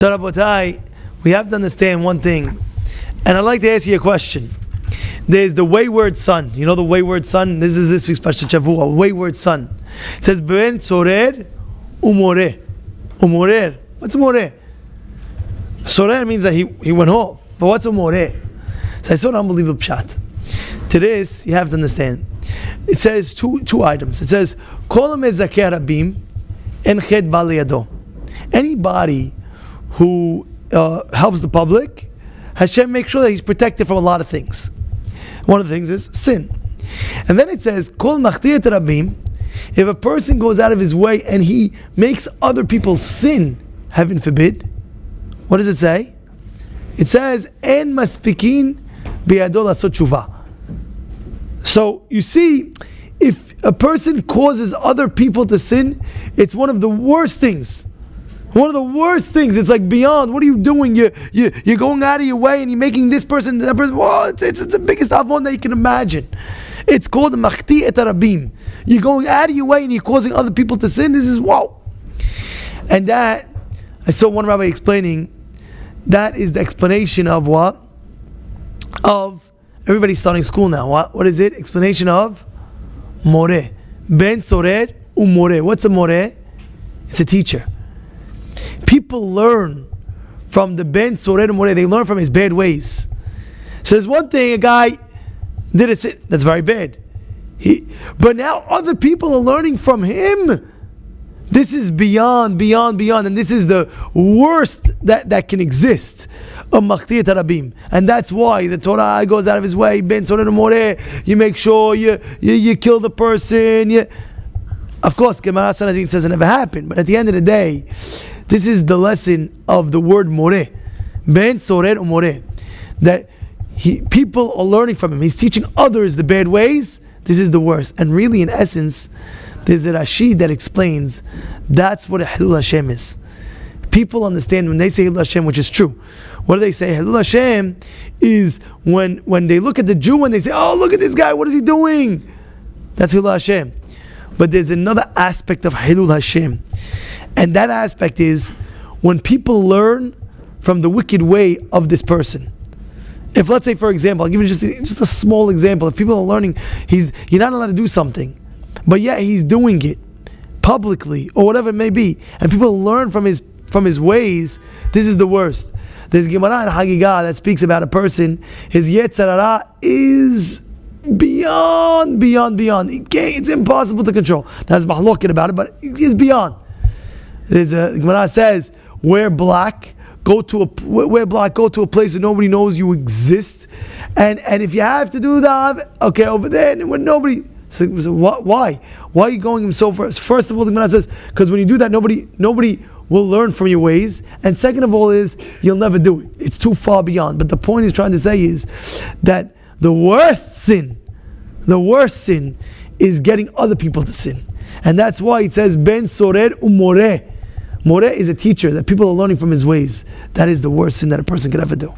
So Rabotai, we have to understand one thing, and I'd like to ask you a question. There's the wayward son. You know the wayward son? This is this week's Parshat Shavua, wayward son. It says, Ben Tzorer Umoreh. Umoreh. What's Umoreh? Sorer means that he went home. But what's Umoreh? So I saw an unbelievable pshat. To this, you have to understand. It says two items. It says, Kol mezakeh rabim en chet ba liyado. Anybody who helps the public, Hashem makes sure that he's protected from a lot of things. One of the things is sin. And then it says, Kol machtiyat rabim, if a person goes out of his way and he makes other people sin, heaven forbid, what does it say? It says, En maspikin biyado lasot tshuva. So you see, if a person causes other people to sin, it's one of the worst things. One of the worst things. It's like beyond. What are you doing? You're going out of your way and you're making this person, that person. Whoa, it's the biggest avon that you can imagine. It's called machti et harabim. You're going out of your way and you're causing other people to sin. This is whoa. And that, I saw one rabbi explaining, that is the explanation of what? Of everybody's starting school now. What is it? Explanation of more. Ben Tzorer umoreh. What's a more? It's a teacher. People learn from the Ben Tzorer umoreh. They learn from his bad ways. So there's one thing, a guy did a sin, that's very bad. But now other people are learning from him. This is beyond, and this is the worst that can exist. And that's why the Torah goes out of his way. Ben Tzorer umoreh. You make sure you kill the person. Of course, Gemara Sanhedrin says it never happened. But at the end of the day, this is the lesson of the word moreh. Ben Tzorer umoreh. That people are learning from him. He's teaching others the bad ways. This is the worst. And really, in essence, there's a Rashi that explains that's what a Hilul Hashem is. People understand when they say Hilul Hashem, which is true. What do they say? Hilul Hashem is when they look at the Jew and they say, oh, look at this guy, what is he doing? That's Hilul Hashem. But there's another aspect of Hilul Hashem. And that aspect is when people learn from the wicked way of this person. If, let's say, for example, I'll give you just a small example. If people are learning, you're not allowed to do something, but yet he's doing it publicly or whatever it may be, and people learn from his ways, this is the worst. There's Gemara in Hagigah that speaks about a person, his Yetzer Hara is beyond. It's impossible to control. There's mahloket about it, but it's beyond. Gemara says, wear black, go to a place where nobody knows you exist, and if you have to do that, okay, over there, and when nobody. So why? Why are you going him so first? First of all, the Gemara says, because when you do that, nobody will learn from your ways. And second of all is, you'll never do it. It's too far beyond. But the point he's trying to say is that the worst sin is getting other people to sin. And that's why it says, Ben Tzorer umoreh. Moreh is a teacher that people are learning from his ways. That is the worst sin that a person could ever do.